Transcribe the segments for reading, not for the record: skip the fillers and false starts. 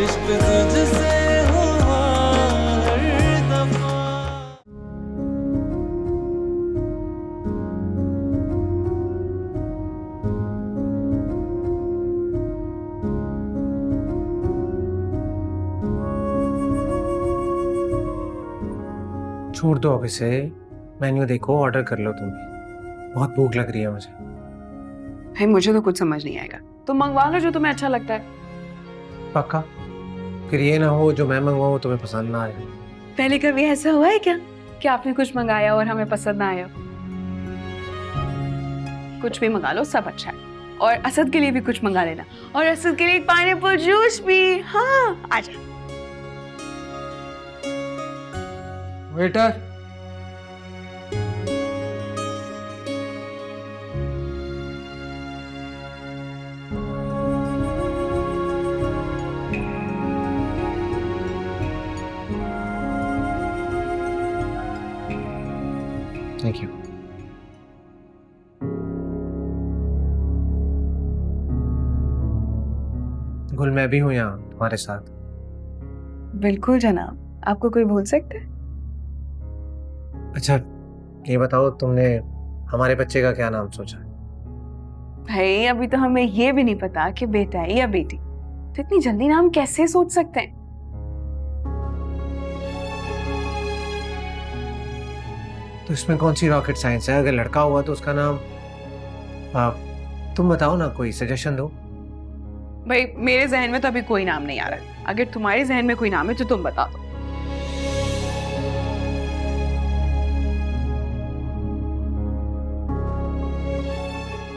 इश्क तुझसे हुआ हर दफा। छोड़ दो अब इसे, मेन्यू देखो, ऑर्डर कर लो तुम भी, बहुत भूख लग रही है मुझे। भाई मुझे तो कुछ समझ नहीं आएगा, तुम मंगवा लो जो तुम्हें अच्छा लगता है। पक्का? फिर ये ना हो जो मैं मंगवाऊँ तुम्हें पसंद ना आए। पहले कभी ऐसा हुआ है क्या कि आपने कुछ मंगाया और हमें पसंद ना आया? कुछ भी मंगा लो, सब अच्छा है। और असद के लिए भी कुछ मंगा लेना, और असद के लिए एक पाइनएप्पल जूस भी। हाँ आजा। Waiter, thank you. गुल, मैं भी हूँ यहाँ तुम्हारे साथ। बिल्कुल जनाब, आपको कोई भूल सकता है? अच्छा ये बताओ, तुमने हमारे बच्चे का क्या नाम सोचा? भाई अभी तो हमें ये भी नहीं पता कि बेटा है या बेटी, तो इतनी जल्दी नाम कैसे सोच सकते हैं? तो इसमें कौन सी रॉकेट साइंस है? अगर लड़का हुआ तो उसका नाम तुम बताओ ना, कोई सजेशन दो। भाई मेरे जहन में तो अभी कोई नाम नहीं आ रहा, अगर तुम्हारे जहन में कोई नाम है तो तुम बता दो।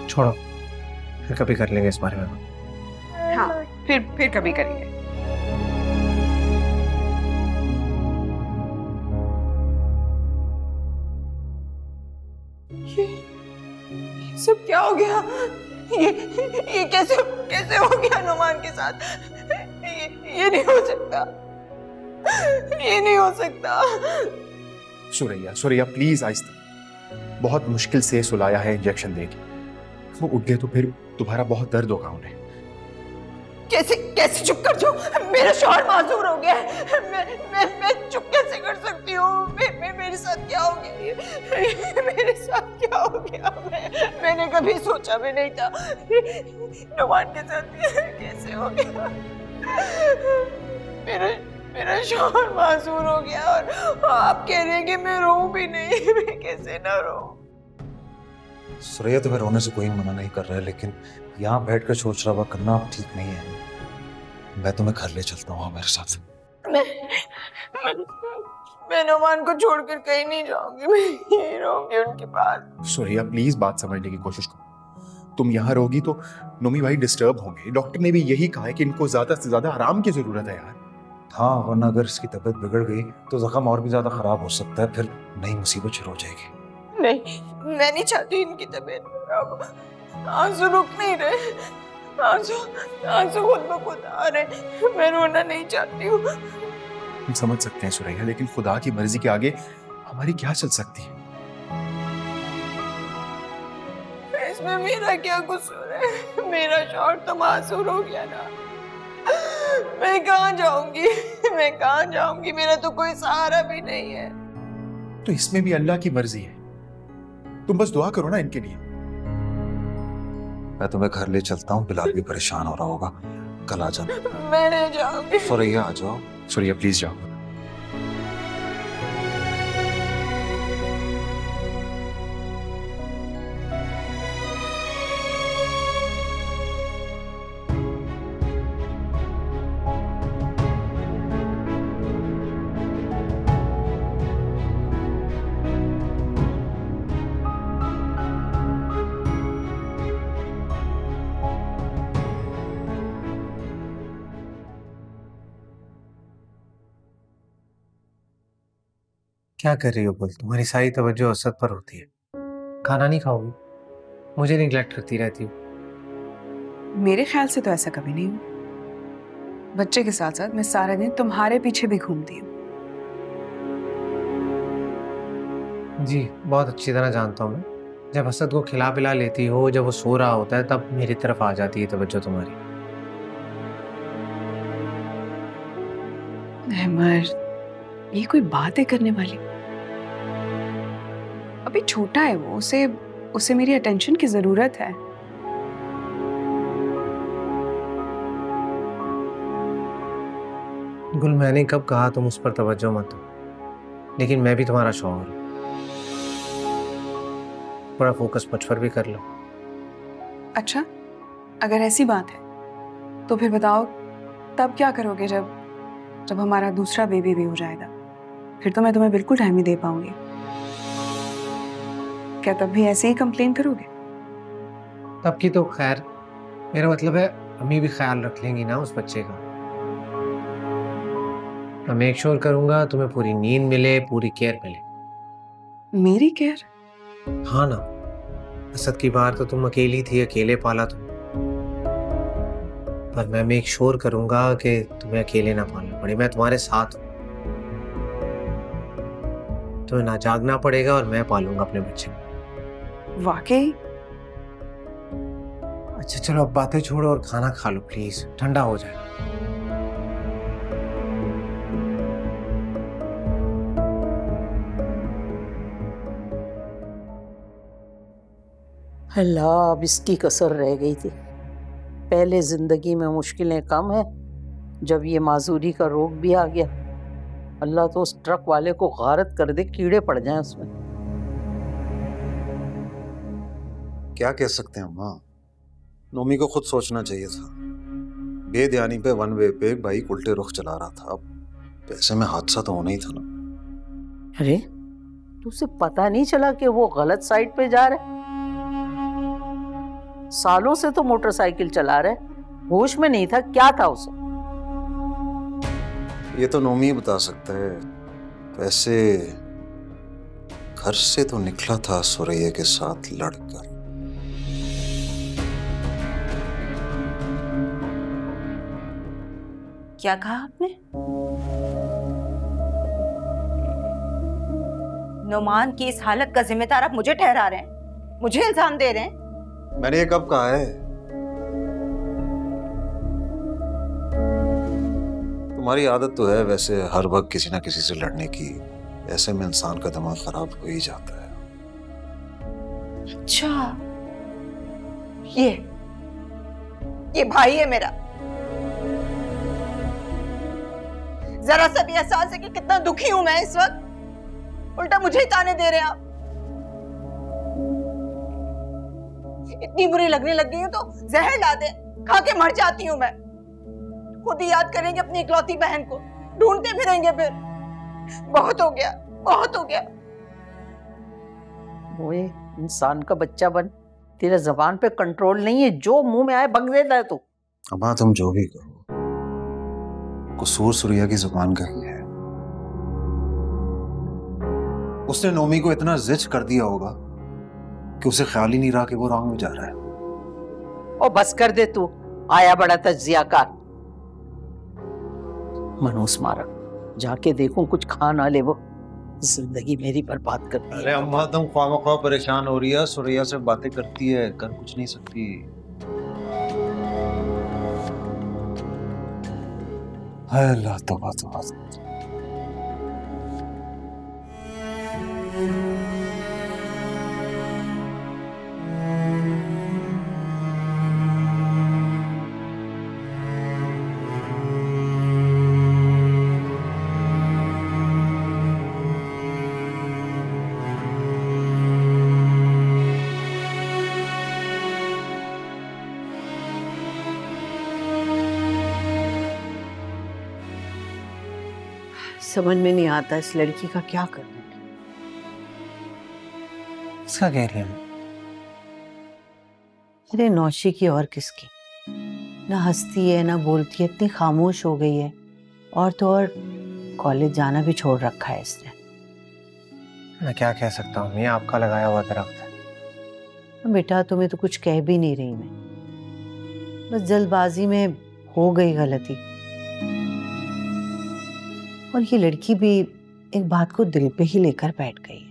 छोड़ो, फिर कभी कर लेंगे इस बारे में। हाँ फिर कभी करेंगे। ये सब क्या हो गया? ये कैसे हो गया नुमान के साथ? ये नहीं हो सकता, ये नहीं हो सकता। सुरैया प्लीज आहिस्ता, बहुत मुश्किल से सुलाया है इंजेक्शन देके, वो उठ गए तो फिर तुम्हारा बहुत दर्द होगा उन्हें। कैसे चुप कर जाऊं? मेरा शौहर मासूर हो गया है, मैं चुप कैसे कर सकती हूँ? मेरे साथ क्या हो गया? मेरे साथ क्या हो गया? मैंने कभी सोचा भी नहीं था नुमान के साथ कैसे हो गया। मेरा शौहर मासूर हो गया और आप कह रहे हैं कि मैं रोऊं भी नहीं। मैं कैसे ना रोऊं? सुरैया तुम्हें रोने से कोई मना नहीं कर रहा है, लेकिन यहाँ बैठकर सोच रहा हुआ करना अब ठीक नहीं है। मैं तुम्हें घर ले चलता हूँ मेरे साथ। मैं नुमान को छोड़कर कहीं नहीं जाऊंगी, मैं यहीं रहूंगी उनके पास। सुरैया प्लीज बात समझने की कोशिश करो, तुम यहाँ रहोगी तो नोमी भाई डिस्टर्ब होंगे। डॉक्टर ने भी यही कहा है कि इनको ज्यादा से ज्यादा आराम की जरूरत है यार। हाँ, वरना अगर इसकी तबीयत बिगड़ गई तो जख्म और भी ज्यादा खराब हो सकता है, फिर नई मुसीबत शुरू हो जाएगी। नहीं, मैं नहीं चाहती इनकी तबीयत खराब। आंसू रुक नहीं रहे, आंसू खुद ब खुद आ रहे। मैं रोना नहीं चाहती हूँ। हम समझ सकते हैं सुरैया, लेकिन खुदा की मर्जी के आगे हमारी क्या चल सकती है? इसमें मेरा क्या कसूर है? मेरा शौहर तो मासूर हो गया ना। मैं कहाँ जाऊंगी? मेरा तो कोई सहारा भी नहीं है। तो इसमें भी अल्लाह की मर्जी है, तुम बस दुआ करो ना इनके लिए। मैं तुम्हें घर ले चलता हूँ, बिलाल भी परेशान हो रहा होगा, कल आ जाना। मैं नहीं जाऊंगी। सुरैया आ जाओ। सुरैया प्लीज जाओ। क्या कर रही हो बोल? तुम्हारी सारी तवज्जो असद पर होती है। खाना नहीं खाओगी? मुझे निग्लेक्ट करती रहती हो। मेरे ख्याल से तो ऐसा कभी नहीं हुआ। बच्चे के साथ साथ मैं सारा दिन तुम्हारे पीछे भी घूमती हूँ। जी बहुत अच्छी तरह जानता हूँ मैं। जब असद को खिला पिला लेती हो, जब वो सो रहा होता है, तब मेरी तरफ आ जाती है तवज्जो तुम्हारी। अहमद, ये कोई बात है करने वाली? अभी छोटा है वो, उसे उसे मेरी अटेंशन की जरूरत है। गुल, मैंने कब कहा तुम उस पर तवज्जो मत दो, लेकिन मैं भी तुम्हारा शौहर हूं। थोड़ा फोकस मुझ पर भी कर लो। अच्छा, अगर ऐसी बात है तो फिर बताओ, तब क्या करोगे जब जब हमारा दूसरा बेबी भी हो जाएगा? फिर तो मैं तुम्हें बिल्कुल टाइम नहीं दे पाऊंगी। क्या तब भी ऐसे ही कंप्लेन करोगे? तब की तो खैर, मेरा मतलब है अम्मी भी ख्याल रख लेंगी ना उस बच्चे का। मैं मेक श्योर करूंगा तुम्हें पूरी नींद मिले, पूरी केयर मिले। मेरी केयर? हाँ ना, असद की बार तो तुम अकेली थी, अकेले पाला तुम, पर मैं मेक श्योर करूंगा कि तुम्हें अकेले ना पालना पड़े। मैं तुम्हारे साथ हूं, तुम्हें ना जागना पड़ेगा और मैं पालूंगा अपने बच्चे को। वाकई? अच्छा चलो, अब बातें छोड़ो और खाना खा लो प्लीज, ठंडा हो जाए। अल्लाह, अब इसकी कसर रह गई थी। पहले जिंदगी में मुश्किलें कम है, जब ये माजूरी का रोग भी आ गया। अल्लाह तो उस ट्रक वाले को गारत कर दे, कीड़े पड़ जाएं उसमें। क्या कह सकते हैं अम्मा, नोमी को खुद सोचना चाहिए था। बेध्यानी पे वन वे पे बाइक उल्टे रुख चला रहा था, अब ऐसे में हादसा तो होना ही था ना। अरे, तुझे पता नहीं चला कि वो गलत साइड पे जा रहा है? सालों से तो मोटरसाइकिल चला रहा है, होश में नहीं था, क्या था उसे? ये तो नोमी ही बता सकता है। वैसे घर से तो निकला था सुरैया के साथ लड़कर। क्या कहा आपने? नुमान की इस हालत का जिम्मेदार आप मुझे ठहरा रहे हैं, मुझे इल्जाम दे रहे हैं? मैंने ये कब कहा है? तुम्हारी आदत तो है वैसे हर वक्त किसी ना किसी से लड़ने की, ऐसे में इंसान का दिमाग खराब हो ही जाता है। अच्छा, ये भाई है मेरा। जरा सा भी एहसास है कि कितना दुखी हूं मैं इस वक्त, उल्टा मुझे ही ताने दे रहे हैं आप। इतनी बुरी लगने लग गई हूं तो जहर ला दे, खा के मर जाती हूं मैं। खुद ही याद करेंगे अपनी इकलौती बहन को, ढूंढते फिरेंगे फिर। बहुत हो गया, बहुत हो गया। वो इंसान का बच्चा बन, तेरे जबान पे कंट्रोल नहीं है, जो मुंह में आए बक देता है तू। अम्मा तुम जो भी कहो, कसूर सुरैया की जुबान का ही है। उसने नोमी को इतना जिद कर दिया होगा कि उसे ख्याल ही नहीं रहा कि वो रॉन्ग में जा रहा है। और बस कर दे तू, आया बड़ा तज्जियाकार। मनूस मारक, जाके देखूं कुछ खा ना ले वो, जिंदगी मेरी बर्बाद कर दी। अरे अम्मा तुम ख्वामख्वाह परेशान हो रही है, सुरैया से बातें करती है, कर कुछ नहीं सकती। हाय अल्लाह, तौबा तौबा। समझ में नहीं आता इस लड़की का क्या करना। इसका कह रही है? अरे नौशी की और किसकी, ना हंसती है ना बोलती है, इतनी खामोश हो गई है। और तो और कॉलेज जाना भी छोड़ रखा है इसने। मैं क्या कह सकता हूँ, ये आपका लगाया हुआ दरख्त है। बेटा तुम्हें तो कुछ कह भी नहीं रही मैं, बस जल्दबाजी में हो गई गलती। और ये लड़की भी एक बात को दिल पे ही लेकर बैठ गई है।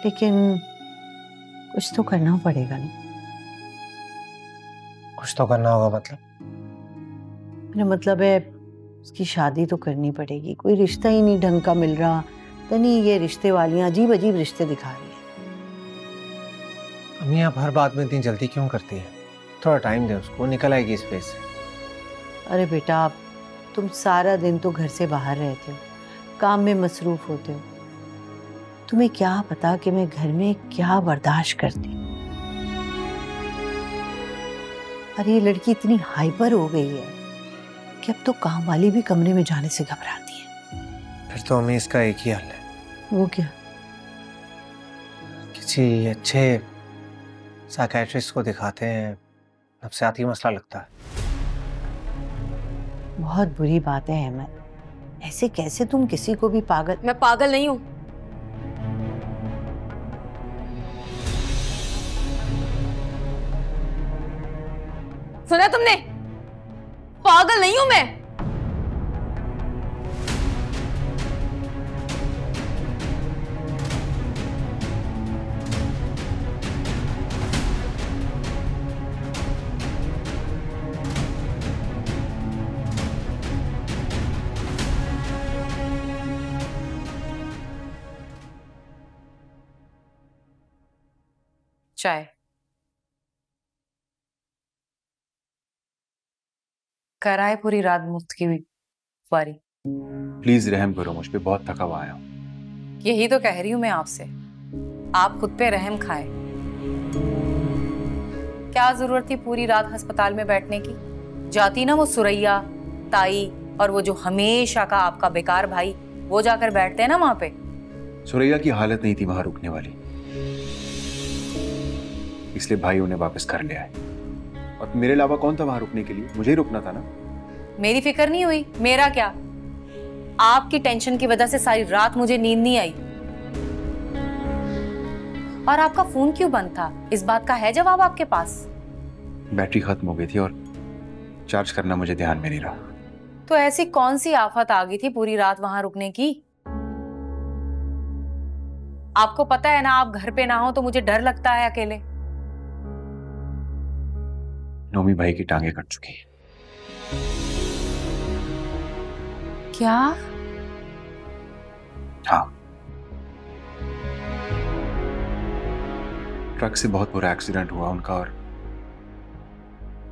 लेकिन कुछ तो करना पड़ेगा नहीं। कुछ तो करना होगा मतलब? मेरा मतलब है उसकी शादी तो करनी पड़ेगी, कोई रिश्ता ही नहीं ढंग का मिल रहा। तो नहीं, ये रिश्ते वालियां अजीब अजीब रिश्ते दिखा रही है। अम्मी आप हर बात में इतनी जल्दी क्यों करती है? थोड़ा टाइम दे उसको, निकल आएगी इस फेज से। अरे बेटा, आप तुम सारा दिन तो घर से बाहर रहते हो, काम में मसरूफ होते हो, तुम्हें क्या पता कि मैं घर में क्या बर्दाश्त करती हूँ। अरे ये लड़की इतनी हाइपर हो गई है कि अब तो काम वाली भी कमरे में जाने से घबराती है। फिर तो अम्मी इसका एक ही हल है। वो क्या? किसी अच्छे साइकियाट्रिस्ट को दिखाते हैं, नफ्सियाती मसला लगता है। बहुत बुरी बात है अहमद, ऐसे कैसे तुम किसी को भी पागल। मैं पागल नहीं हूं। सुना तुमने? पागल नहीं हूं मैं। चाय कराए पूरी रात मुफ्त की वारी। प्लीज रहम करो मुझ पे, बहुत थका हुआ आया हूं। यही तो कह रही हूं मैं आपसे, आप खुद पे रहम खाएं। क्या जरूरत थी पूरी रात अस्पताल में बैठने की? जाती ना वो सुरैया, ताई और वो जो हमेशा का आपका बेकार भाई, वो जाकर बैठते हैं ना वहां पे। सुरैया की हालत नहीं थी वहां रुकने वाली, इसलिए भाई उन्हें वापस कर ले आए। और मेरे अलावा कौन था वहां रुकने के लिए? मुझे ही रुकना था ना। मेरी फिक्र नहीं हुई? मेरा क्या, आपकी टेंशन की वजह से सारी रात मुझे नींद नहीं आई। और आपका फोन क्यों बंद था, इस बात का है जवाब आपके पास? बैटरी खत्म हो गई थी और चार्ज करना मुझे ध्यान में नहीं रहा। तो ऐसी कौन सी आफत आ गई थी पूरी रात वहां रुकने की? आपको पता है ना, आप घर पे ना हो तो मुझे डर लगता है अकेले। नोमी भाई की टांगे कट चुकी है। क्या? हाँ, ट्रक से बहुत बुरा एक्सीडेंट हुआ उनका और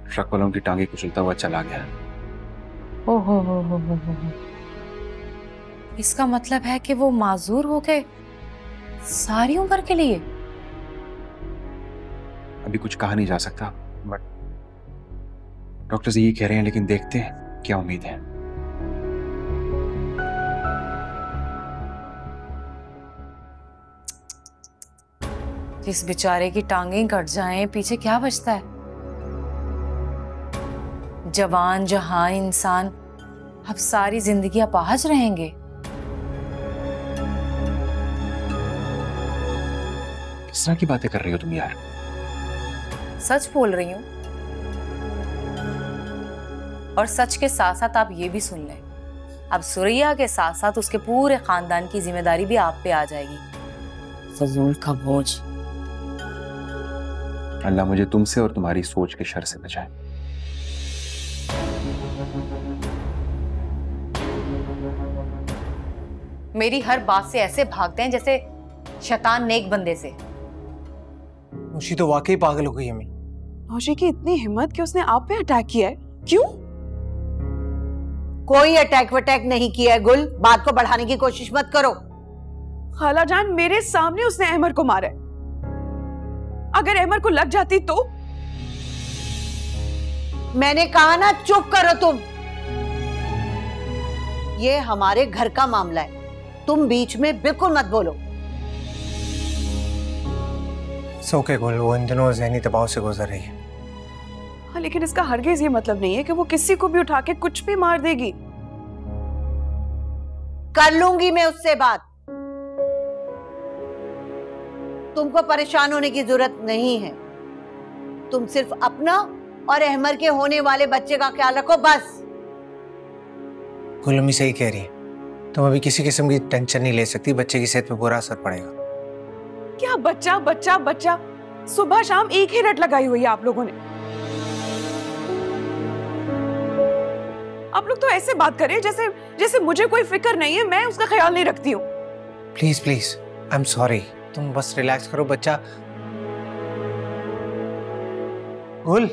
ट्रक वाला उनकी टांगे कुचलता हुआ चला गया। हो। इसका मतलब है कि वो माजूर हो गए सारी उम्र के लिए। अभी कुछ कहा नहीं जा सकता, बट डॉक्टर्स यही कह रहे हैं, लेकिन देखते हैं क्या उम्मीद है। जिस बेचारे की टांगें कट जाएं, पीछे क्या बचता है? जवान जहां इंसान अब सारी जिंदगी अपाहज रहेंगे। किस तरह की बातें कर रही हो तुम यार? सच बोल रही हूं, और सच के साथ साथ आप ये भी सुन लें, अब सुरैया के साथ साथ उसके पूरे खानदान की जिम्मेदारी भी आप पे आ जाएगी। फजूल का बोझ। अल्लाह मुझे तुमसे और तुम्हारी सोच के शर से बचाए। मेरी हर बात से ऐसे भागते हैं जैसे शैतान नेक बंदे से। मुशी तो वाकई पागल हो गई अम्मी। नौशी की इतनी हिम्मत कि उसने आप पे अटैक किया है। क्यों? कोई अटैक वटैक नहीं किया है गुल, बात को बढ़ाने की कोशिश मत करो। खाला जान, मेरे सामने उसने अहमर को मारा है। अगर अहमर को लग जाती तो? मैंने कहा ना चुप करो तुम, ये हमारे घर का मामला है, तुम बीच में बिल्कुल मत बोलो। सोके गुल, वो इन दिनों ज़हनी दबाव से गुजर रही है। हाँ, लेकिन इसका हरगिज ये मतलब नहीं है कि वो किसी को भी उठा के कुछ भी मार देगी। कर लूंगी मैं उससे बात, तुमको परेशान होने की जरूरत नहीं है। तुम सिर्फ अपना और अहमर के होने वाले बच्चे का ख्याल रखो बस। गुल अम्मी सही कह रही है, तुम अभी किसी किस्म की टेंशन नहीं ले सकती, बच्चे की सेहत पे बुरा असर पड़ेगा। क्या बच्चा बच्चा बच्चा, सुबह शाम एक ही रट लगाई हुई है आप लोगों ने। लोग तो ऐसे बात करें जैसे जैसे मुझे कोई फिक्र नहीं है, मैं उसका ख्याल नहीं रखती हूँ। Please please, I am sorry. तुम बस रिलैक्स करो बच्चा। गुल,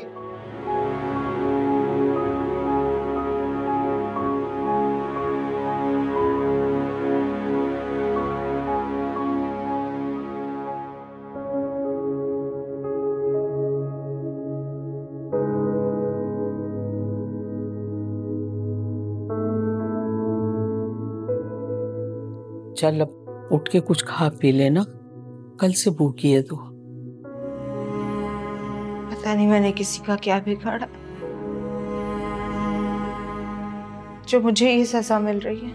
चल अब उठ के कुछ खा पी लेना, कल से भूखी है तू। पता नहीं मैंने किसी का क्या बिगाड़ा जो मुझे ये सजा मिल रही है।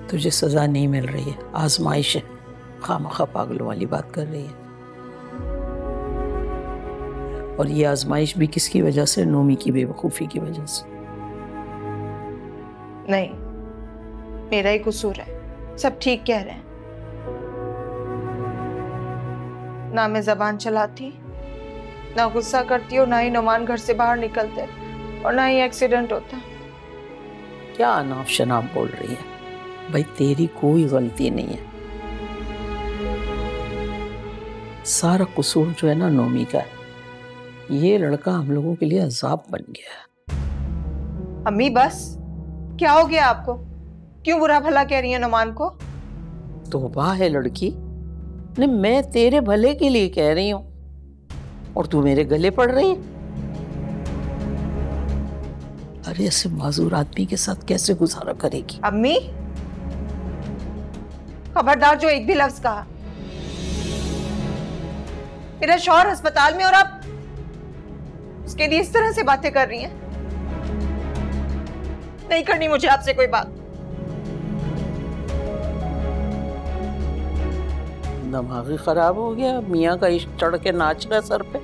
तुझे सजा नहीं मिल रही है, आजमाइश है। खामखा पागलों वाली बात कर रही है। और ये आजमाइश भी किसकी वजह से? नोमी की बेवकूफ़ी की वजह से। नहीं, मेरा ही कसूर है। सब ठीक कह रहे हैं। ना मैं जबान चलाती, ना गुस्सा करती और ना ही नुमान घर से बाहर निकलते और ना ही एक्सीडेंट होता। क्या अनाप शनाप बोल रही है? भाई तेरी कोई गलती नहीं है। सारा कसूर जो है ना नोमी का है। ये लड़का हम लोगों के लिए अजाब बन गया है। अम्मी बस, क्या हो गया आपको? क्यों बुरा भला कह रही है नुमान को? तौबा है लड़की। नहीं, मैं तेरे भले के लिए कह रही हूं और तू मेरे गले पड़ रही है। अरे ऐसे माजूर आदमी के साथ कैसे गुजारा करेगी? अम्मी खबरदार जो एक भी लफ्ज कहा। मेरा शौहर अस्पताल में और आप उसके लिए इस तरह से बातें कर रही हैं। नहीं करनी मुझे आपसे कोई बात। दिमाग खराब हो गया? मियाँ का इश्क चढ़ के नाच रहा है सर पे।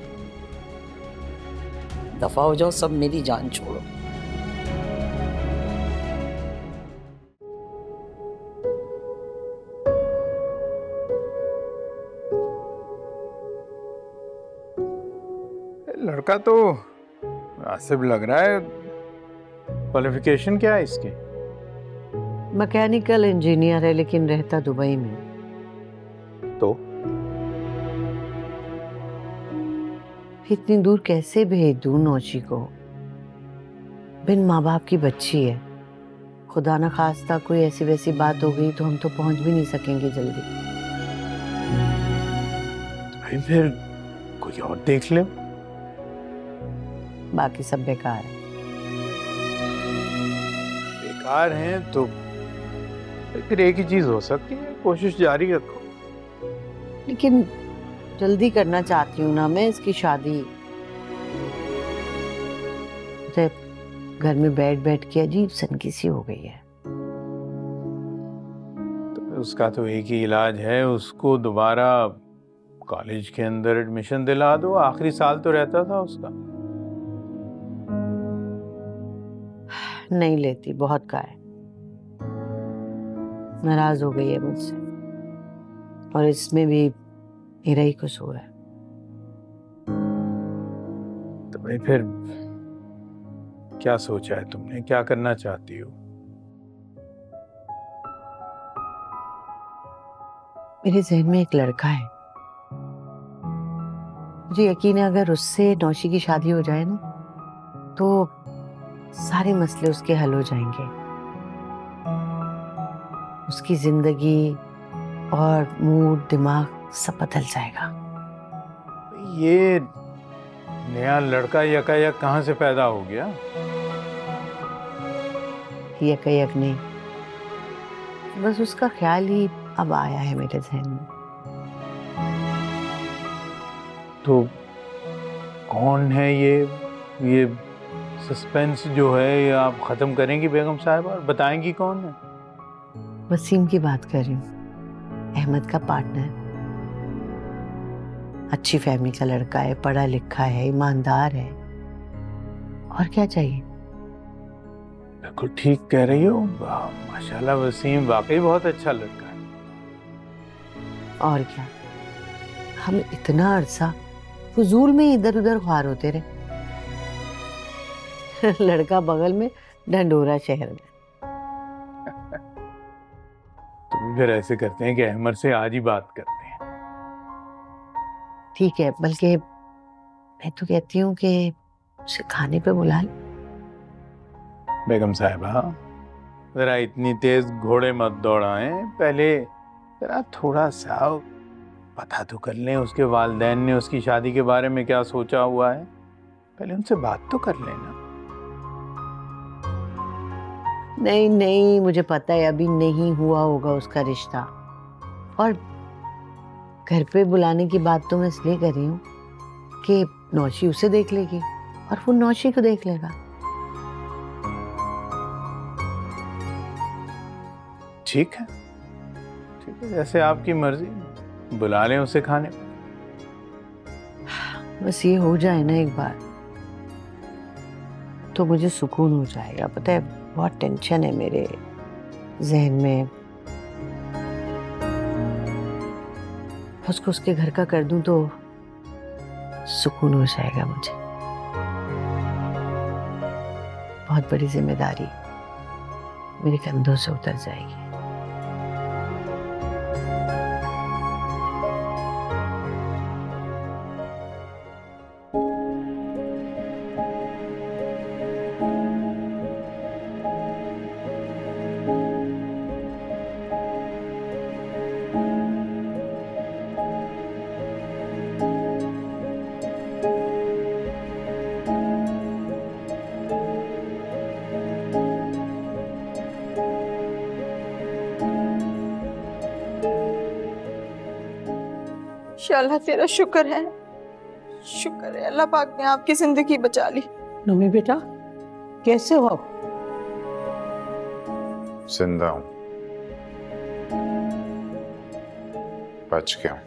दफा हो जाओ सब, मेरी जान छोड़ो। लड़का तो आसिफ लग रहा है। क्वालिफिकेशन क्या है इसकी? मैकेनिकल इंजीनियर है लेकिन रहता दुबई में। तो इतनी दूर कैसे भेज दूं नौशी को? बिन माँ बाप की बच्ची है। खुदा न खास्ता कोई ऐसी वैसी बात हो गई तो हम तो पहुंच भी नहीं सकेंगे जल्दी। भाई फिर कोई और देख ले। बाकी सब बेकार है। बेकार हैं तो फिर एक ही चीज हो सकती है, कोशिश जारी रखो। लेकिन जल्दी करना चाहती हूँ ना मैं इसकी शादी। घर में बैठ बैठ के अजीब सनकी सी हो गई है। तो उसका तो एक ही इलाज है, उसको दोबारा कॉलेज के अंदर एडमिशन दिला दो। आखिरी साल तो रहता था उसका। नहीं लेती, बहुत का है। नाराज हो गई है मुझसे और इसमें भी मेरा ही कसूर है। तो भाई फिर क्या सोचा है तुमने? क्या करना चाहती हो? मेरे जहन में एक लड़का है। मुझे यकीन है अगर उससे नौशी की शादी हो जाए ना तो सारे मसले उसके हल हो जाएंगे। उसकी जिंदगी और मूड दिमाग सब बदल जाएगा। ये नया लड़का यकायक कहाँ से पैदा हो गया? यकायक नहीं, बस उसका ख्याल ही अब आया है मेरे जहन में। तो कौन है ये सस्पेंस जो है ये आप खत्म करेंगी बेगम साहब और बताएंगी कौन है? वसीम की बात कर रही हूँ, अहमद का पार्टनर। अच्छी फैमिली का लड़का है, पढ़ा लिखा है, ईमानदार है। और क्या चाहिए? बिल्कुल ठीक कह रही हो। माशाल्लाह वसीम वाकई बहुत अच्छा लड़का है। और क्या, हम इतना अरसा फजूल में इधर उधर ख्वार होते रहे। लड़का बगल में, ढंढोरा शहर में। तो फिर ऐसे करते हैं कि अहमद से आज ही बात करते हैं। ठीक है, बल्कि मैं तो कहती हूँ कि उसे खाने पे बुला ले। बेगम साहिबा, जरा इतनी तेज घोड़े मत दौड़ाएं, पहले जरा थोड़ा सा पता तो कर लें उसके वालिदैन ने उसकी शादी के बारे में क्या सोचा हुआ है। पहले उनसे बात तो कर लेना। नहीं नहीं, मुझे पता है अभी नहीं हुआ होगा उसका रिश्ता, और घर पे बुलाने की बात तो मैं इसलिए कर रही हूँ कि नौशी उसे देख लेगी और वो नौशी को देख लेगा। ठीक है, ठीक है, जैसे आपकी मर्जी, बुला लें उसे खाने। बस ये हो जाए ना एक बार तो मुझे सुकून हो जाएगा। पता है बहुत टेंशन है मेरे जहन में, उसको उसके घर का कर दूं तो सुकून हो जाएगा मुझे। बहुत बड़ी जिम्मेदारी मेरे कंधों से उतर जाएगी। अल्लाह तेरा शुक्र है, शुक्र है अल्लाह पाक ने आपकी जिंदगी बचा ली। नूमी बेटा, कैसे हो आप? जिंदा हूं, बच गया हूं।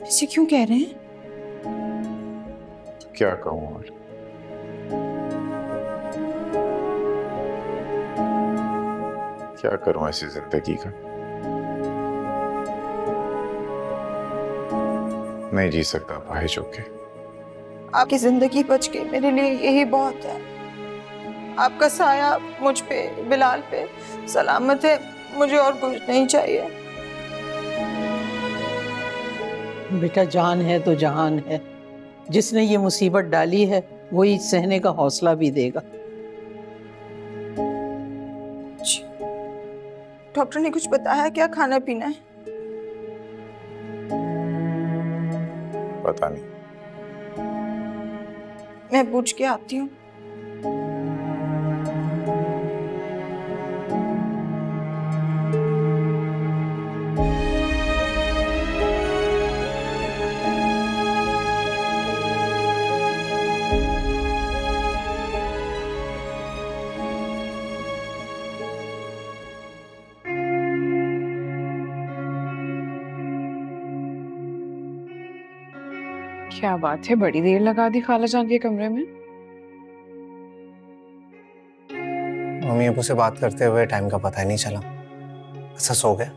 ऐसे क्यों कह रहे हैं? क्या कहूं और? क्या करूं ऐसी जिंदगी का? नहीं जी सकता भाई चुके। आपकी जिंदगी बच गई, मेरे लिए यही बहुत है। आपका साया मुझ पे, बिलाल पे सलामत है, मुझे और कुछ नहीं चाहिए। बेटा जान है तो जहान है, जिसने ये मुसीबत डाली है वही सहने का हौसला भी देगा। डॉक्टर ने कुछ बताया क्या खाना पीना है? पता नहीं, मैं पूछ के आती हूँ। क्या बात है, बड़ी देर लगा दी खाला जान के कमरे में। मम्मी अबू से बात करते हुए टाइम का पता ही नहीं चला। अच्छा सो गया?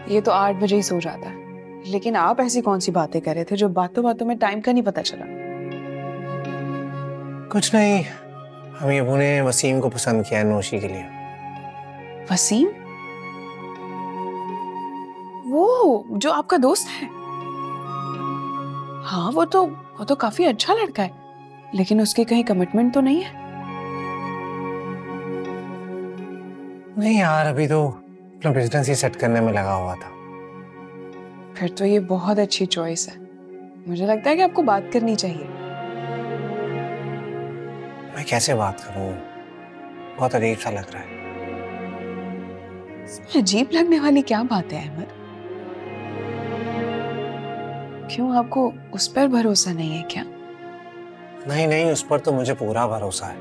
ये तो 8 बजे ही सो जाता है, लेकिन आप ऐसी कौन सी बातें कर रहे थे जो बातों बातों में टाइम का नहीं पता चला? कुछ नहीं, मम्मी अबू ने वसीम को पसंद किया है नौशी के लिए। वसीम? वो जो आपका दोस्त है? हाँ, वो तो काफी अच्छा लड़का है, लेकिन उसकी कहीं कमिटमेंट तो नहीं है? नहीं यार, अभी तो अपना बिजनेस ही सेट करने में लगा हुआ था। फिर तो ये बहुत अच्छी चॉइस है। मुझे लगता है कि आपको बात करनी चाहिए। मैं कैसे बात करूं? बहुत अजीब सा लग रहा है। इसमें अजीब लगने वाली क्या बात है अहमद? क्यों, आपको उस पर भरोसा नहीं है क्या? नहीं नहीं, उस पर तो मुझे पूरा भरोसा है,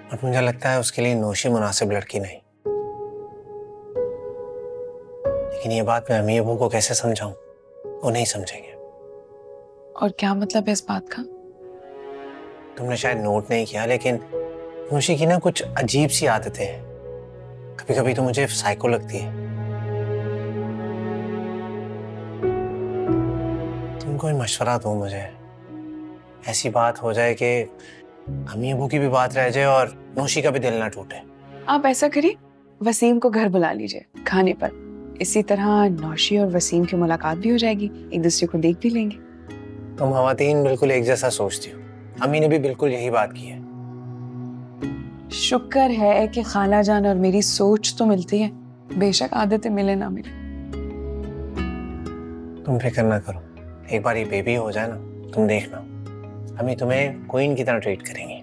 और मुझे लगता है उसके लिए नौशी मुनासिब लड़की नहीं। लेकिन ये बात मैं अम्मी अबू को कैसे समझाऊं? वो नहीं समझेंगे। और क्या मतलब है इस बात का? तुमने शायद नोट नहीं किया, लेकिन नौशी की ना कुछ अजीब सी आदतें हैं। कभी कभी तो मुझे साइको लगती है। तुम तुम कोई मशवरा दो मुझे। ऐसी बात हो जाए कि अम्मी अबू की भी बात रह जाए और नौशी का भी दिल ना टूटे। आप ऐसा करिए, वसीम को घर बुला लीजिए खाने पर। इसी तरह नौशी और वसीम की मुलाकात भी हो जाएगी, एक दूसरे को देख भी लेंगे। तुम खवातीन बिल्कुल एक जैसा सोचती हो। अम्मी ने भी बिल्कुल यही बात की है। शुक्र है कि खाला जान और मेरी सोच तो मिलती है, बेशक आदतें मिले ना मिले। तुम फिक्र ना करो, एक बार ये बेबी हो जाए ना, तुम देखना अम्मी तुम्हें क्वीन की तरह ट्रीट करेंगी।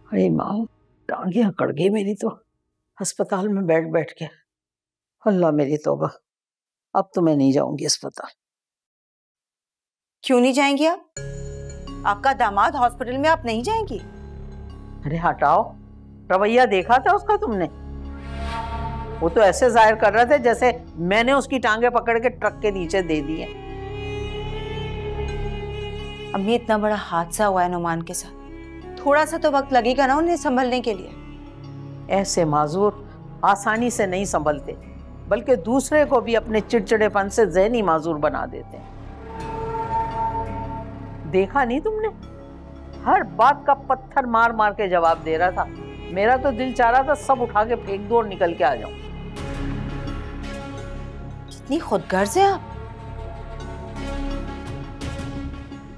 अरे माँ, टांगे अकड़ गई मेरी तो अस्पताल में बैठ बैठ के। अल्लाह मेरी तौबा, अब तो मैं नहीं जाऊंगी अस्पताल। क्यों नहीं जाएंगी आप? आपका दामाद हॉस्पिटल में, आप नहीं जाएंगी? अरे हटाओ, रवैया देखा था उसका तुमने? वो तो ऐसे जाहिर कर रहा था जैसे मैंने उसकी टांगे पकड़ के ट्रक के नीचे दे दी है। अम्मी, इतना बड़ा हादसा हुआ है नुमान के साथ, थोड़ा सा तो वक्त लगेगा ना उन्हें संभलने के लिए। ऐसे माजूर आसानी से नहीं संभलते, बल्कि दूसरे को भी अपने चिड़चिड़ेपन से ज़हनी माजूर बना देते हैं। देखा नहीं तुमने? हर बात का पत्थर मार मार के जवाब दे रहा था। मेरा तो दिल चाह रहा था सब उठा के फेंक दो और निकल के आ जाऊं। कितनी खुदगर्ज है आप।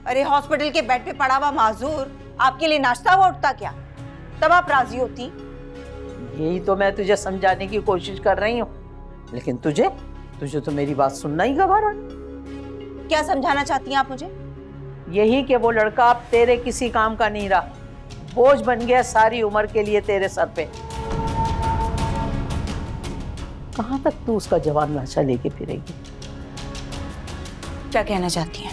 अरे हॉस्पिटल के बेड पे पड़ा हुआ माजूर आपके लिए नाश्ता हुआ उठता क्या? तब आप राजी होती? यही तो मैं तुझे समझाने की कोशिश कर रही हूँ, लेकिन तुझे तो मेरी बात सुनना ही गवारा। क्या समझाना चाहती हैं आप मुझे? यही कि वो लड़का अब तेरे किसी काम का नहीं रहा, बोझ बन गया सारी उम्र के लिए तेरे सर पे। कहाँ तक तू उसका जवान लाशा लेके फिरेगी? क्या कहना चाहती हैं?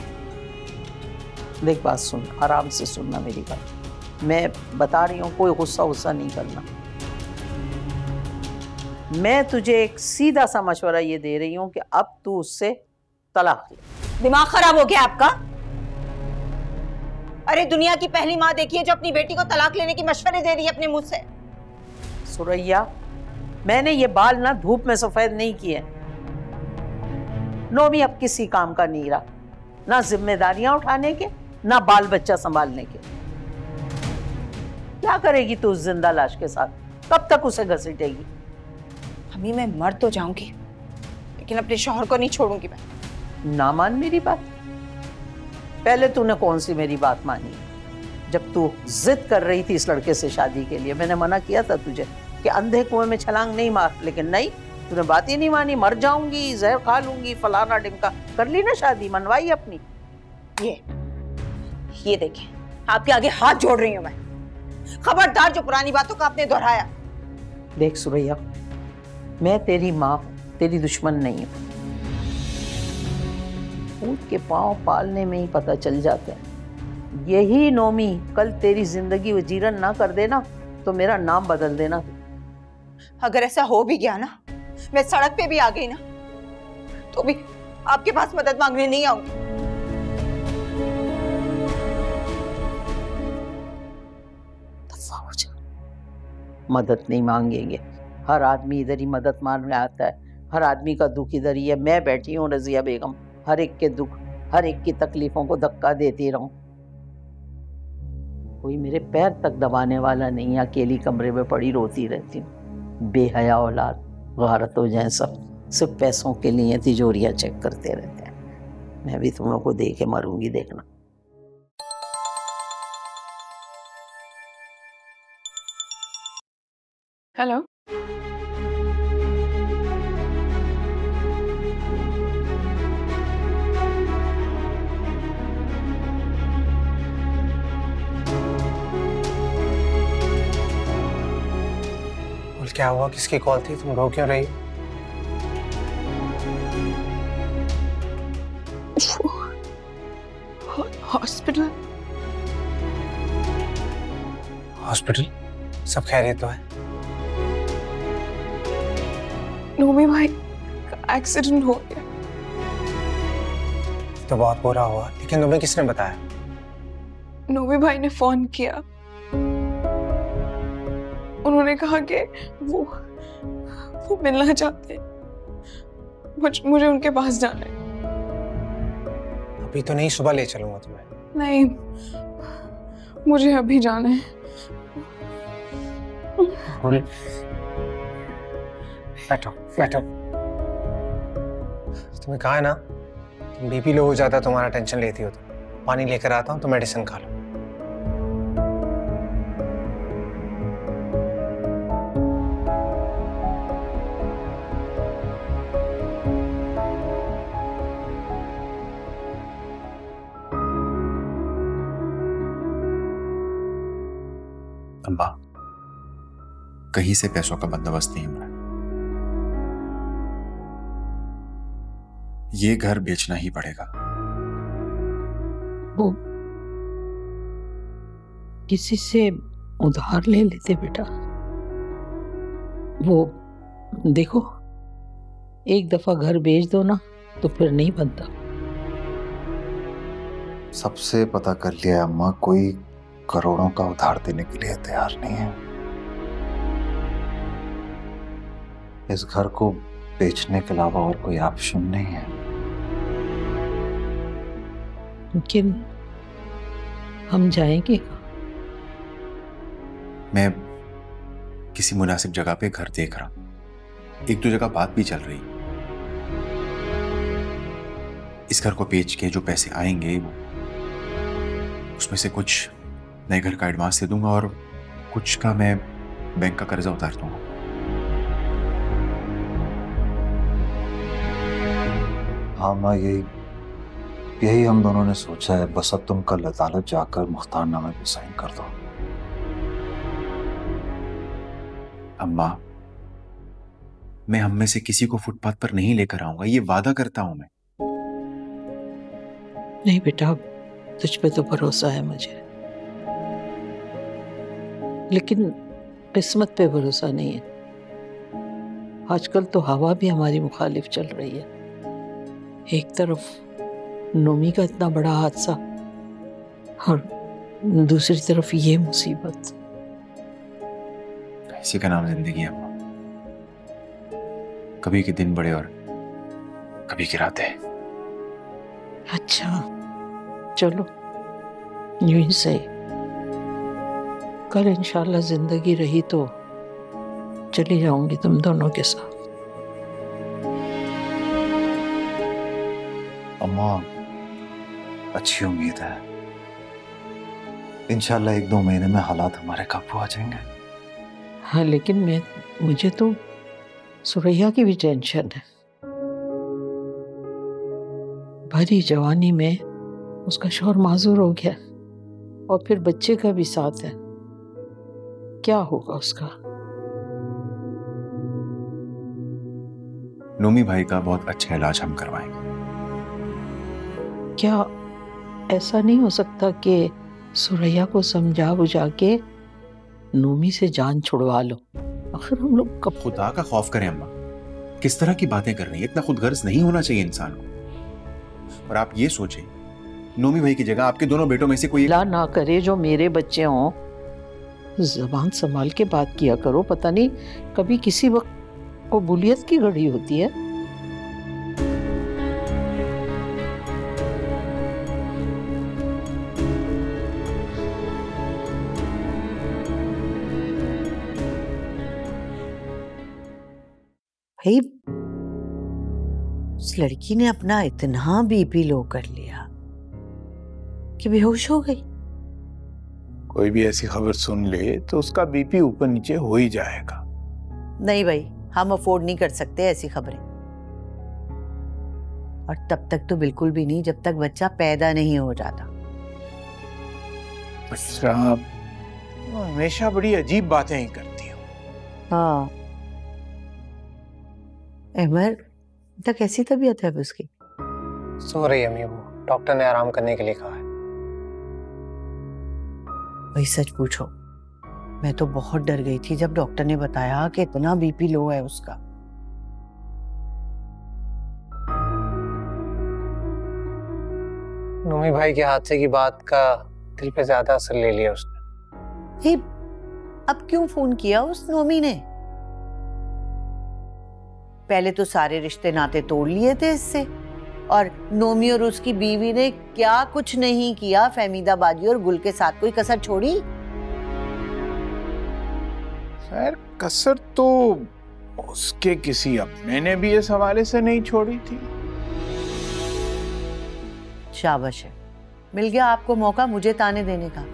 देख, बात सुन, आराम से सुनना मेरी बात। मैं बता रही हूँ, कोई गुस्सा नहीं करना। मैं तुझे एक सीधा सा मशवरा ये दे रही हूँ कि अब तू उससे तलाक ले। दिमाग खराब हो गया आपका? अरे दुनिया की पहली माँ देखी है जो अपनी बेटी को तलाक लेने की मशवरे दे रही है अपने मुंह से। सुरैया, मैंने ये बाल ना धूप में सफेद नहीं किए। नोमी अब किसी काम का नहीं रहा, ना जिम्मेदारियां उठाने के, ना बाल बच्चा संभालने के। क्या करेगी तू उस जिंदा लाश के साथ? कब तक उसे घसीटेगी? अम्मी, मैं मर तो जाऊंगी, लेकिन अपने शौहर को नहीं छोड़ूंगी मैं। ना मान मेरी बात। पहले तूने कौन सी मेरी बात मानी? जब तू जिद कर रही थी इस लड़के से शादी के लिए, मैंने मना किया था तुझे कि अंधे कुएं में छलांग नहीं मार, लेकिन नहीं, तूने बात ही नहीं मानी। मर जाऊंगी, जहर खा लूंगी, फलाना डिमका। कर ली ना शादी, मनवाई अपनी। ये देखें, आपके आगे हाथ जोड़ रही हूं मैं। खबरदार जो पुरानी बातों का आपने दोहराया। देख सुरैया, मैं तेरी माँ, तेरी दुश्मन नहीं हूं। ऊंट के पांव पालने में ही पता चल जाता है। यही नोमी कल तेरी जिंदगी वजीरन ना कर देना तो मेरा नाम बदल देना। अगर ऐसा हो भी गया ना, मैं सड़क पे भी आ गई ना, तो भी आपके पास मदद मांगने नहीं आऊंगी। मदद नहीं मांगेंगे। हर आदमी इधर ही मदद मांगने आता है। हर आदमी का दुख इधर ही है। मैं बैठी हूँ रजिया बेगम, हर एक के दुख, हर एक की तकलीफों को धक्का देती रहूं। कोई मेरे पैर तक दबाने वाला नहीं। अकेली कमरे में पड़ी रोती रहती हूँ। बेहया औलाद, गारत हो जाए सब, सिर्फ पैसों के लिए तिजोरियां चेक करते रहते हैं। मैं भी तुम लोगों को दे के मरूंगी, देखना। हेलो, क्या हुआ? किसकी कॉल थी? तुम रो क्यों रही? हॉस्पिटल। हॉस्पिटल? सब खैरियत तो है? नोमी भाई का एक्सीडेंट हो गया। तो बहुत बुरा हुआ, लेकिन तुम्हें किसने बताया? नोमी भाई ने फोन किया। उन्होंने कहा कि वो मिलना चाहते हैं। मुझे उनके पास जाना है। अभी तो नहीं, सुबह ले चलूंगा तुम्हें। नहीं, मुझे अभी जाना है। बैठो बैठो। तुम्हें कहा है ना, बीपी लो हो जाता तुम्हारा, टेंशन लेती हो तो। पानी लेकर आता हूँ तो मेडिसिन खा लो। अम्मा, कहीं से पैसों का बंदोबस्त नहीं हो रहा। ये घर बेचना ही पड़ेगा। वो किसी से उधार ले लेते बेटा। वो देखो, एक दफा घर बेच दो ना तो फिर नहीं बनता। सबसे पता कर लिया अम्मा, कोई करोड़ों का उधार देने के लिए तैयार नहीं है। इस घर को बेचने के अलावा और कोई ऑप्शन नहीं है। लेकिन हम जाएंगे। मैं किसी मुनासिब जगह पे घर देख रहा हूं। एक दो जगह बात भी चल रही। इस घर को बेच के जो पैसे आएंगे उसमें से कुछ नए घर का एडवांस दे दूंगा और कुछ का मैं बैंक का कर्जा उतार दूंगा। हाँ माँ, यही हम दोनों ने सोचा है। बस अब तुम कल अदालत जाकर मुख्तारनामे पे साइन कर दो। अम्मा, मैं हम में से किसी को फुटपाथ पर नहीं लेकर आऊंगा, ये वादा करता हूं मैं। नहीं बेटा, तुझ पे तो भरोसा है मुझे, लेकिन किस्मत पे भरोसा नहीं है। आजकल तो हवा भी हमारी मुखालिफ चल रही है। एक तरफ नोमी का इतना बड़ा हादसा और दूसरी तरफ ये मुसीबत। इसी का नाम जिंदगी है अम्मा। कभी के दिन बड़े और कभी की रातें। अच्छा चलो, यूं ही सही। कल इंशाल्लाह जिंदगी रही तो चली जाऊंगी तुम दोनों के साथ। अम्मा, अच्छी उम्मीद है। इंशाल्लाह 1-2 महीने में हालात हमारे काबू आ जाएंगे। हाँ, लेकिन मुझे तो सुरैया की भी टेंशन है। भरी जवानी में उसका शौहर माजूर हो गया और फिर बच्चे का भी साथ है। क्या होगा उसका? नोमी भाई का बहुत अच्छा इलाज हम करवाएंगे। क्या ऐसा नहीं हो सकता कि सुरैया को समझा बुझा के नोमी से जान छुड़वा लो? आखिर हम लोग कब खुदा का खौफ करें अम्मा, किस तरह की बातें कर रही है? इतना खुदगर्ज नहीं होना चाहिए इंसान को। और आप ये सोचें, नोमी भाई की जगह आपके दोनों बेटों में से कोई ला ना करे जो मेरे बच्चे हों। जबान संभाल के बात किया करो, पता नहीं कभी किसी वक्त कबूलियत की घड़ी होती है। भाई, उस लड़की ने अपना इतना बीपी लो कर लिया कि बेहोश हो गई। कोई भी ऐसी खबर सुन ले तो उसका बीपी ऊपर नीचे हो ही जाएगा। नहीं भाई, हम अफोर्ड नहीं कर सकते ऐसी खबरें। और तब तक तो बिल्कुल भी नहीं जब तक बच्चा पैदा नहीं हो जाता। अच्छा, हमेशा बड़ी अजीब बातें ही करती हो। हाँ अहमद, तक कैसी तबीयत है अब उसकी? सो रही है अम्मी, वो डॉक्टर ने आराम करने के लिए कहा है। भाई सच पूछो, मैं तो बहुत डर गई थी जब डॉक्टर ने बताया कि इतना बीपी लो है उसका। नोमी भाई के हादसे की बात का दिल पे ज्यादा असर ले लिया उसने। अब क्यों फोन किया उस नोमी ने? पहले तो सारे रिश्ते नाते तोड़ लिए थे इससे, और नोमी और उसकी बीवी ने क्या कुछ नहीं किया, फहमीदा बाजी और गुल के साथ कोई कसर छोड़ी? खैर कसर तो उसके किसी अपने ने भी इस हवाले से नहीं छोड़ी थी। शाबाश है, मिल गया आपको मौका मुझे ताने देने का।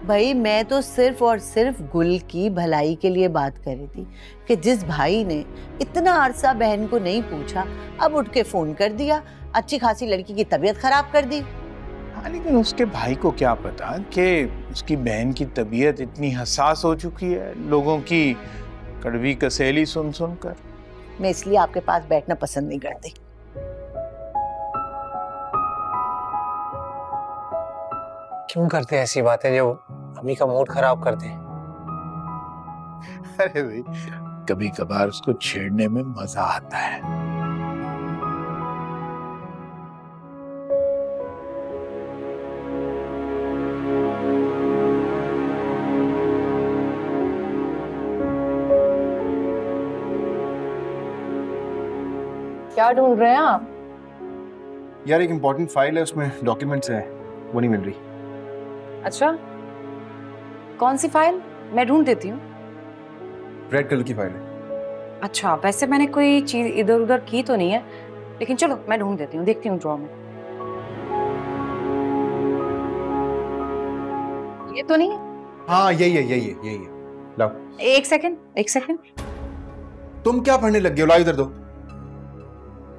भाई मैं तो सिर्फ और सिर्फ गुल की भलाई के लिए बात कर रही थी कि जिस भाई ने इतना अरसा बहन को नहीं पूछा, अब उठ के फोन कर दिया, अच्छी खासी लड़की की तबीयत खराब कर दी। हाँ, लेकिन उसके भाई को क्या पता कि उसकी बहन की तबीयत इतनी हसास हो चुकी है लोगों की कड़वी कसेली सुन सुनकर। मैं इसलिए आपके पास बैठना पसंद नहीं करती। क्यों करते हैं ऐसी बातें जो अम्मी का मूड खराब करते हैं? अरे भाई, कभी कभार उसको छेड़ने में मजा आता है। क्या ढूंढ रहे हैं आप? यार एक इम्पोर्टेंट फाइल है, उसमें डॉक्यूमेंट्स हैं, वो नहीं मिल रही। अच्छा, कौन सी फाइल? मैं ढूंढ देती हूँ। रेड कलर की फाइल है। अच्छा, वैसे मैंने कोई चीज इधर उधर की तो नहीं है, लेकिन चलो मैं ढूंढ देती हूँ, देखती हूँ ड्रॉर में। ये तो नहीं है? हाँ यही है। लाओ। एक सेकंड। तुम क्या पढ़ने लग गए हो? लाओ इधर दो।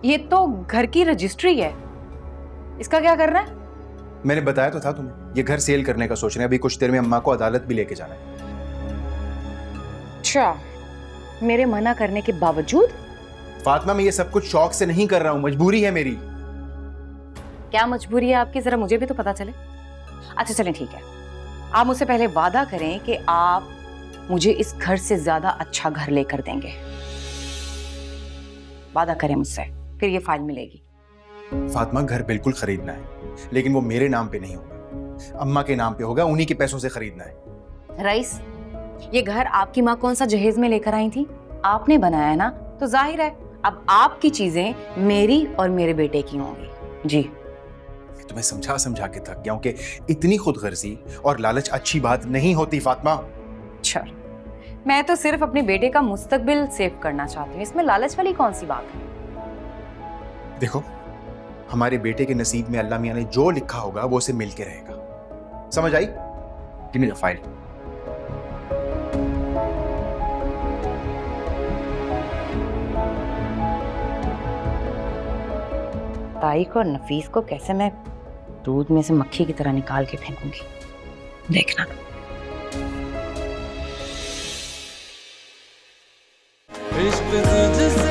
ये तो घर की रजिस्ट्री है, इसका क्या करना है? मैंने बताया तो था तुम्हें, ये घर सेल करने का सोच रहे हैं। अभी कुछ देर में अम्मा को अदालत भी लेके जाना है। अच्छा, मेरे मना करने के बावजूद? फातिमा, मैं ये सब कुछ शौक से नहीं कर रहा हूँ, मजबूरी है मेरी। क्या मजबूरी है आपकी, जरा मुझे भी तो पता चले। अच्छा चलें, ठीक है, आप मुझसे पहले वादा करें कि आप मुझे इस घर से ज्यादा अच्छा घर लेकर देंगे। वादा करें मुझसे, फिर ये फाइल मिलेगी। फातिमा, घर बिल्कुल खरीदना है, लेकिन वो मेरे नाम पे नहीं होगा, अम्मा के नाम पे होगा। उन्हीं के पैसों से खरीदना है। रईस, ये घर आपकी माँ कौन सा जहेज में लेकर आई थी? आपने बनाया ना, तो जाहिर है अब आपकी चीजें मेरी और मेरे बेटे की होंगी। जी। तुम्हें समझा समझा के थक गया हूं कि इतनी खुदगर्जी और लालच अच्छी बात नहीं होती फातिमा। अच्छा, मैं तो सिर्फ अपने बेटे का मुस्तकबिल सेव करना चाहती हूँ, इसमें लालच वाली कौन सी बात है? देखो, हमारे बेटे के नसीब में अल्लाह मियां ने जो लिखा होगा वो उसे मिल के रहेगा। समझ आई? Give me the file. ताइक और नफीस को कैसे मैं दूध में से मक्खी की तरह निकाल के फेंकूंगी, देखना। इश्क तुझसे